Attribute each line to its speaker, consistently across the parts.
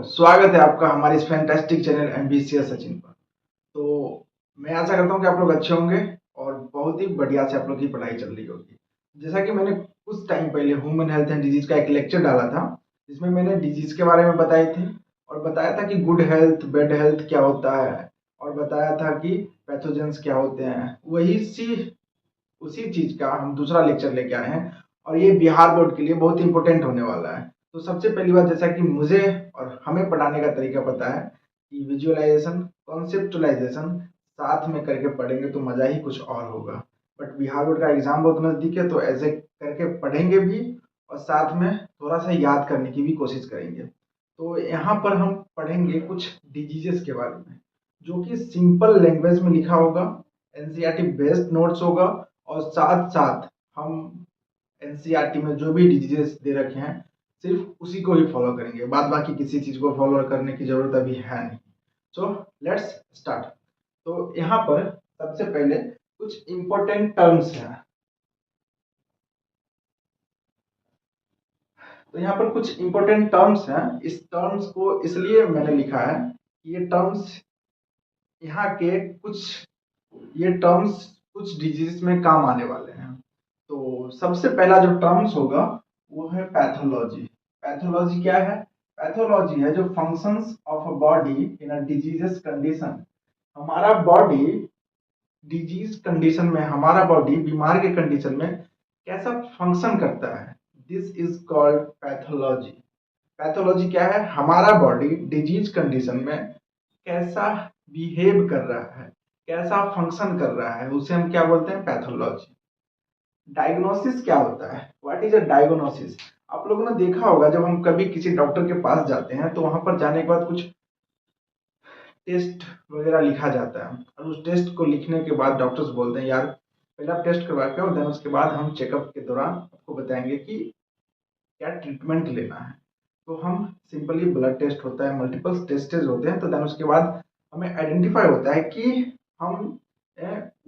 Speaker 1: स्वागत है आपका हमारे इस फैंटास्टिक चैनल एमबीसीएस सचिन पर। तो मैं आशा करता हूँ कि आप लोग अच्छे होंगे और बहुत ही बढ़िया से आप लोग की पढ़ाई चल रही होगी। जैसा कि मैंने कुछ टाइम पहले ह्यूमन हेल्थ एंड डिजीज का एक लेक्चर डाला था, जिसमें मैंने डिजीज के बारे में बताए थे और बताया था कि गुड हेल्थ बैड हेल्थ क्या होता है और बताया था कि पैथोजेंस क्या होते हैं। उसी चीज का हम दूसरा लेक्चर लेके आए हैं और ये बिहार बोर्ड के लिए बहुत ही इंपॉर्टेंट होने वाला है। तो सबसे पहली बात, जैसा कि मुझे और हमें पढ़ाने का तरीका पता है कि विजुअलाइजेशन कॉन्सेप्चुअलाइजेशन साथ में करके पढ़ेंगे तो मजा ही कुछ और होगा। बट बिहार बोर्ड का एग्जाम बहुत नजदीक है, तो ऐसे करके पढ़ेंगे भी और साथ में थोड़ा सा याद करने की भी कोशिश करेंगे। तो यहाँ पर हम पढ़ेंगे कुछ डिजीजेस के बारे में, जो कि सिंपल लैंग्वेज में लिखा होगा, एनसीईआरटी बेस्ड नोट्स होगा और साथ साथ हम एनसीईआरटी में जो भी डिजीजेस दे रखे हैं सिर्फ उसी को ही फॉलो करेंगे, बाद बाकी किसी चीज को फॉलो करने की जरूरत अभी है नहीं। So let's start. तो यहाँ पर सबसे पहले कुछ इंपॉर्टेंट टर्म्स हैं। तो यहाँ पर कुछ इंपॉर्टेंट टर्म्स हैं। इस टर्म्स को इसलिए मैंने लिखा है कि यहाँ के कुछ ये टर्म्स कुछ डिजीज में काम आने वाले हैं। तो सबसे पहला जो टर्म्स होगा वो है पैथोलॉजी। पैथोलॉजी क्या है? पैथोलॉजी है जो functions of a body in a diseases condition. हमारा बॉडी डिजीज कंडीशन में, हमारा बॉडी बीमार के कंडीशन में कैसा फंक्शन करता है, this is called pathology. Pathology क्या है? हमारा बॉडी डिजीज कंडीशन में कैसा बिहेव कर रहा है, कैसा फंक्शन कर रहा है, उसे हम क्या बोलते हैं? पैथोलॉजी। डायग्नोसिस क्या होता है? What is a diagnosis? आप लोगों ने देखा होगा जब हम कभी किसी डॉक्टर के पास जाते हैं तो वहां पर जाने के बाद कुछ टेस्ट वगैरह लिखा जाता है और उस टेस्ट को लिखने के बाद डॉक्टर्स बोलते हैं यार पहले आप टेस्ट करवा के और देन उसके बाद हम चेकअप के दौरान आपको बताएंगे कि क्या ट्रीटमेंट लेना है। तो हम सिंपली ब्लड टेस्ट होता है, मल्टीपल टेस्टेज होते हैं, तो देन उसके बाद हमें आइडेंटिफाई होता है कि हम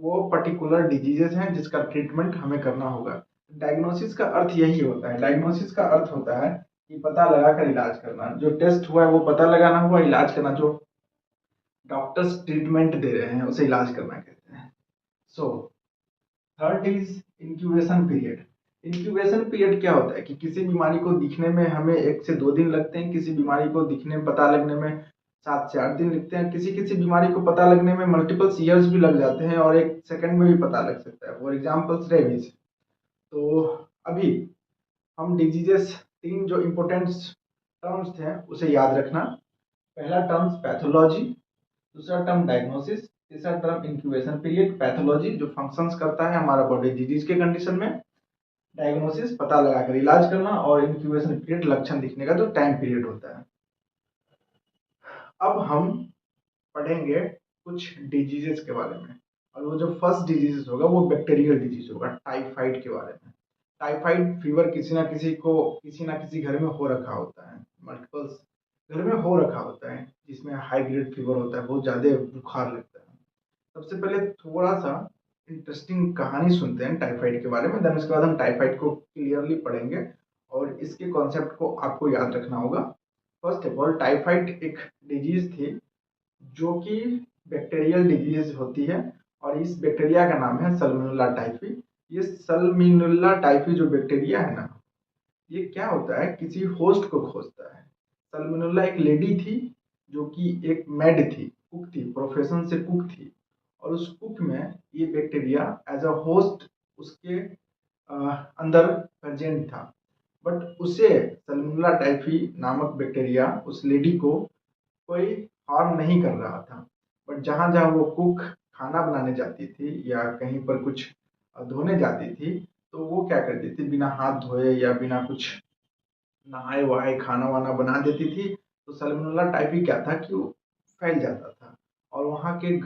Speaker 1: वो पर्टिकुलर डिजीजेस हैं जिसका ट्रीटमेंट हमें करना होगा। डायग्नोसिस का अर्थ यही होता है। डायग्नोसिस का अर्थ होता है कि पता लगाकर इलाज करना। जो टेस्ट हुआ है वो पता लगाना हुआ, इलाज करना जो डॉक्टर्स ट्रीटमेंट दे रहे हैं उसे इलाज करना कहते हैं। So third is incubation period. Incubation period क्या होता है कि किसी बीमारी को दिखने में हमें 1 से 2 दिन लगते हैं, किसी बीमारी को दिखने में पता लगने में 7 से 8 दिन लगते हैं, किसी किसी बीमारी को पता लगने में मल्टीपल ईयर्स भी लग जाते हैं और 1 सेकंड में भी पता लग सकता है। For example rabies. तो अभी हम डिजीजेस, 3 जो इम्पोर्टेंट टर्म्स थे उसे याद रखना। पहला टर्म्स पैथोलॉजी, दूसरा टर्म डायग्नोसिस, तीसरा टर्म इंक्यूबेशन पीरियड। पैथोलॉजी जो फंक्शंस करता है हमारा बॉडी डिजीज के कंडीशन में, डायग्नोसिस पता लगाकर इलाज करना और इंक्यूबेशन पीरियड लक्षण दिखने का जो टाइम पीरियड होता है। अब हम पढ़ेंगे कुछ डिजीजेस के बारे में और वो जो फर्स्ट डिजीज होगा वो बैक्टीरियल डिजीज होगा, टाइफाइड के बारे में। टाइफाइड फीवर किसी ना किसी घर में हो रखा होता है, मल्टीपल्स घर में हो रखा होता है, जिसमें हाई ग्रेड फीवर होता है, बहुत ज्यादा बुखार लगता है। सबसे पहले थोड़ा सा इंटरेस्टिंग कहानी सुनते हैं टाइफाइड के बारे में, देन उसके बाद हम टाइफाइड को क्लियरली पढ़ेंगे और इसके कॉन्सेप्ट को आपको याद रखना होगा। फर्स्ट ऑफ ऑल, टाइफाइड एक डिजीज थी जो कि बैक्टीरियल डिजीज होती है और इस बैक्टीरिया का नाम है सल्मोनेला टाइफी। ये सल्मोनेला टाइफी जो बैक्टीरिया है ना, ये क्या होता है, किसी होस्ट को खोजता है। सल्मोनेला एक लेडी थी जो कि एक मेड थी, कुक थी, प्रोफेशन से कुक थी, और उस कुक में ये बैक्टीरिया एज अ होस्ट उसके अंदर प्रेजेंट था। बट उसे सल्मोनेला टाइफी नामक बैक्टीरिया उस लेडी को कोई हार्म नहीं कर रहा था। बट जहां जहां वो कुक खाना बनाने जाती थी या कहीं पर कुछ धोने जाती थी, तो वो क्या करती थी, बिना हाथ धोए या बिना कुछ नहाए वहाए खाना वाना बना देती थी। तो सल्मोनेला टाइफी क्या था कि वो फैल जाता था और वहाँ के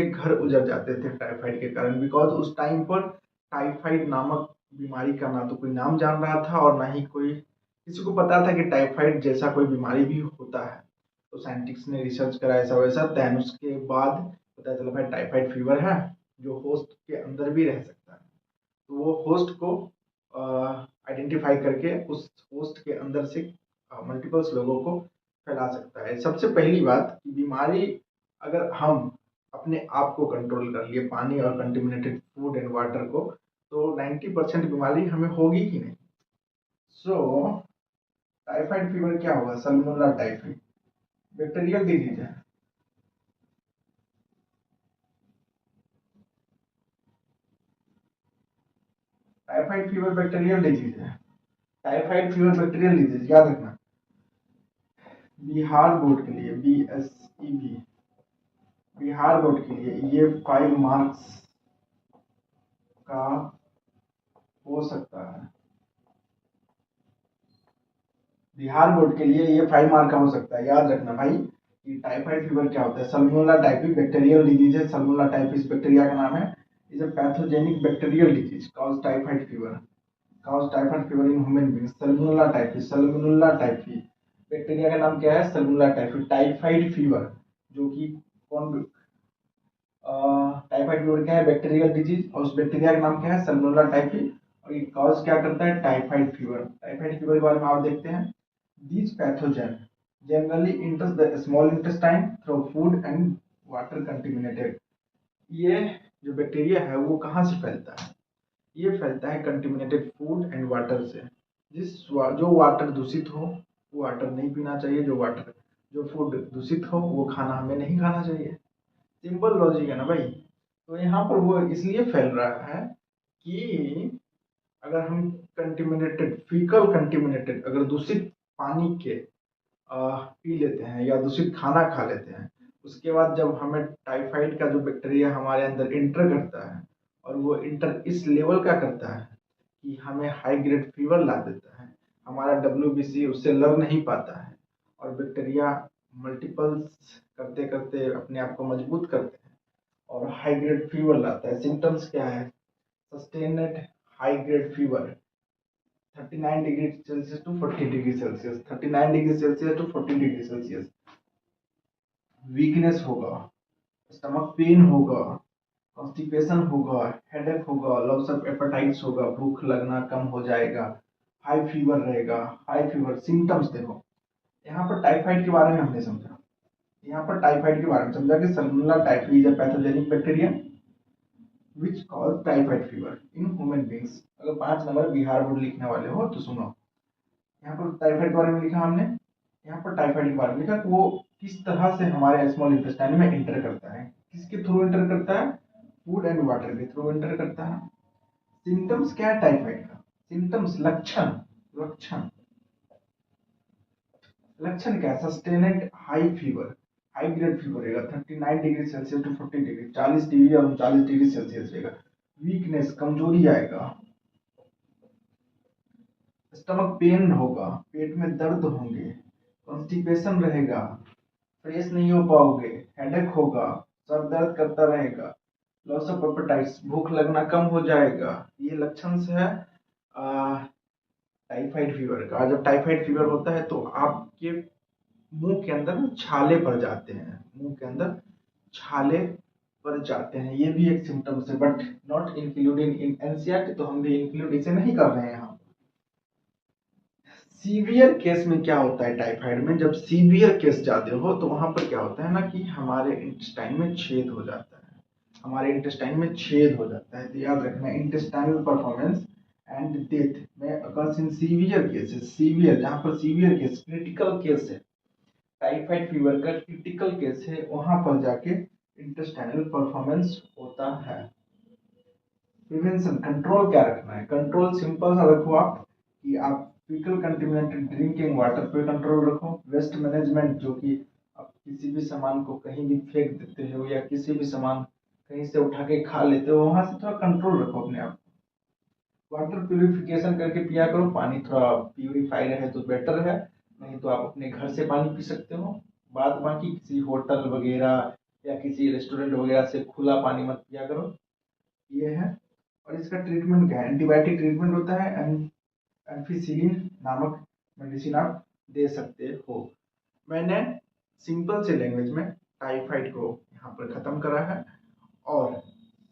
Speaker 1: घर उजड़ जाते थे टाइफाइड के कारण, बिकॉज उस टाइम पर टाइफाइड नामक बीमारी का ना तो कोई नाम जान रहा था और ना ही कोई किसी को पता था कि टाइफाइड जैसा कोई बीमारी भी होता है। तो साइंटिस्ट ने रिसर्च करा ऐसा वैसा, देन उसके बाद पता चला भाई टाइफाइड फीवर है जो होस्ट के अंदर भी रह सकता है। तो वो होस्ट को आइडेंटिफाई करके उस होस्ट के अंदर से मल्टीपल्स लोगों को फैला सकता सबसे पहली बात कि बीमारी अगर हम अपने आप को कंट्रोल कर लिए पानी और कंटेमिनेटेड फूड एंड वाटर को, तो 90% बीमारी हमें होगी ही नहीं। सो टाइफाइड फीवर क्या होगा? सल्मोनेला टाइफी बैक्टीरियल डिजीज है। टाइफाइड फीवर बैक्टीरियल डिजीज है। टाइफाइड फीवर बैक्टीरियल डिजीज याद रखना। बिहार बोर्ड के लिए BSEB, बिहार बोर्ड के लिए ये 5 मार्क्स का हो सकता है। बिहार बोर्ड के लिए ये 5 मार्क का हो सकता है। याद रखना भाई कि टाइफाइड फीवर क्या होता है। सल्मोनेला टाइफी बैक्टीरियल डिजीज है। सल्मोनेला टाइफी इस बैक्टीरिया का नाम है। Is a pathogenic bacterial disease cause typhoid fever, cause typhoid fever in human being. Salmonella typhi, Salmonella typhi bacteria का नाम क्या है? Salmonella typhi. टाइफाइड फीवर जो कि कौन, टाइफाइड फीवर क्या है? बैक्टीरियल डिजीज, और उस बैक्टीरिया का नाम क्या है? Salmonella typhi. और ये कॉज क्या करता है? Typhoid fever. टाइफाइड फीवर के बारे में आप देखते हैं। These pathogen generally enters the small intestine through food and water contaminated। ये जो बैक्टीरिया है वो कहाँ से फैलता है? ये फैलता है कंटेमिनेटेड फूड एंड वाटर से। जो वाटर दूषित हो वो वाटर नहीं पीना चाहिए। जो फूड दूषित हो वो खाना हमें नहीं खाना चाहिए। सिंपल लॉजिक है ना भाई। तो यहाँ पर वो इसलिए फैल रहा है कि अगर हम कंटेमिनेटेड फीकल कंटेमिनेटेड अगर दूषित पानी के पी लेते हैं या दूषित खाना खा लेते हैं, उसके बाद जब हमें टाइफाइड का जो बैक्टीरिया हमारे अंदर इंटर करता है और वो इंटर इस लेवल का करता है कि हमें हाई ग्रेड फीवर ला देता है, हमारा WBC उससे लड़ नहीं पाता है और बैक्टीरिया मल्टीपल्स करते करते अपने आप को मजबूत करते हैं और हाई ग्रेड फीवर लाता है। सिम्टम्स क्या है? Sustained high grade fever 39 degree celsius to 40 degree celsius, 39 degree celsius to 40 degree celsius. Weakness होगा, स्टमक पेन होगा, कॉन्स्टिपेशन होगा, हेडेक होगा, लॉस ऑफ एपेटाइट्स होगा, भूख लगना कम हो जाएगा, हाई फीवर रहेगा। हाई फीवर सिम्टम्स देखो, यहाँ पर टाइफाइड के बारे में हमने समझा। यहाँ पर टाइफाइड के बारे में समझा कि Salmonella typhi is a pathogenic bacteria which cause typhoid fever in human beings। अगर 5 नंबर बिहार बोर्ड लिखने वाले हो तो सुनो, यहाँ पर टाइफाइड के बारे में लिखा हमने। यहाँ पर टाइफाइड के बारे में लिखा कि वो किस तरह से हमारे स्मॉल इंटेस्टाइन में इंटर करता है। किसके थ्रू इंटर करता है? फूड एंड वाटर के थ्रू इंटर करता है। सिम्टम्स क्या है टाइफाइड का? सिम्टम्स लक्षण, लक्षण लक्षण क्या है? Sustained high fever, high grade fever रहेगा 39 degree celsius to 40 degree, 40 degree और 39 डिग्री सेल्सियस रहेगा। वीकनेस, कमजोरी आएगा, स्टमक पेन होगा, पेट में दर्द होंगे, कॉन्स्टिपेशन रहेगा, फ्रेश नहीं हो पाओगे, हेडेक होगा, सर दर्द करता रहेगा, लॉस ऑफ एपेटाइट्स, भूख लगना कम हो जाएगा। ये लक्षण से है टाइफाइड फीवर का। जब टाइफाइड फीवर होता है तो आपके मुंह के अंदर छाले पड़ जाते हैं, मुंह के अंदर छाले पड़ जाते हैं। ये भी एक सिम्टम्स है but not included in NCERT, तो हम भी इंक्लूड इसे नहीं कर रहे हैं यहाँ। सीवियर केस में क्या होता है टाइफाइड में? जब सीवियर केस जाते हो तो वहां पर क्या होता है ना कि हमारे इंटेस्टाइन में छेद हो जाता है, हमारे इंटेस्टाइन में छेद हो जाता है। तो याद रखना, इंटेस्टाइनल परफॉर्मेंस एंड डेथ में occurs in severe cases. Severe, जहां पर सीवियर केस क्रिटिकल केस है, टाइफाइड फीवर का क्रिटिकल केस है, वहां पर जाके इंटेस्टाइनल परफॉर्मेंस होता है। प्रिवेंशन, कंट्रोल क्या रखना है? कंट्रोल सिंपल सा रखो आप कि आप फीकल कंटेमिनेटेड ड्रिंकिंग वाटर पे कंट्रोल रखो। वेस्ट मैनेजमेंट, जो कि आप किसी भी सामान को कहीं भी फेंक देते हो या किसी भी सामान कहीं से उठा के खा लेते हो, वहां से थोड़ा कंट्रोल रखो अपने आप। वाटर प्यूरिफिकेशन करके पिया करो, पानी थोड़ा प्यूरिफाई रहे तो बेटर है, नहीं तो आप अपने घर से पानी पी सकते हो। बाद बाकी किसी होटल वगैरह या किसी रेस्टोरेंट वगैरह से खुला पानी मत पिया करो। ये है। और इसका ट्रीटमेंट क्या है? एंटीबायोटिक ट्रीटमेंट होता है, एम्फिसिलिन नामक मेडिसिन आप दे सकते हो। मैंने सिंपल से लैंग्वेज में टाइफाइड को यहाँ पर खत्म करा है और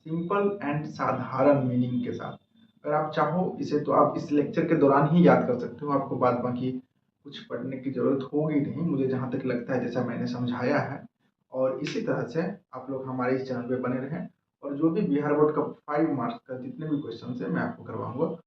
Speaker 1: सिंपल एंड साधारण मीनिंग के साथ। अगर आप चाहो इसे तो आप इस लेक्चर के दौरान ही याद कर सकते हो, आपको बाद बाकी कुछ पढ़ने की ज़रूरत होगी नहीं, मुझे जहाँ तक लगता है, जैसा मैंने समझाया है। और इसी तरह से आप लोग हमारे इस चैनल पे बने रहें, और जो भी बिहार बोर्ड का 5 मार्क्स का जितने भी क्वेश्चन है मैं आपको करवाऊँगा।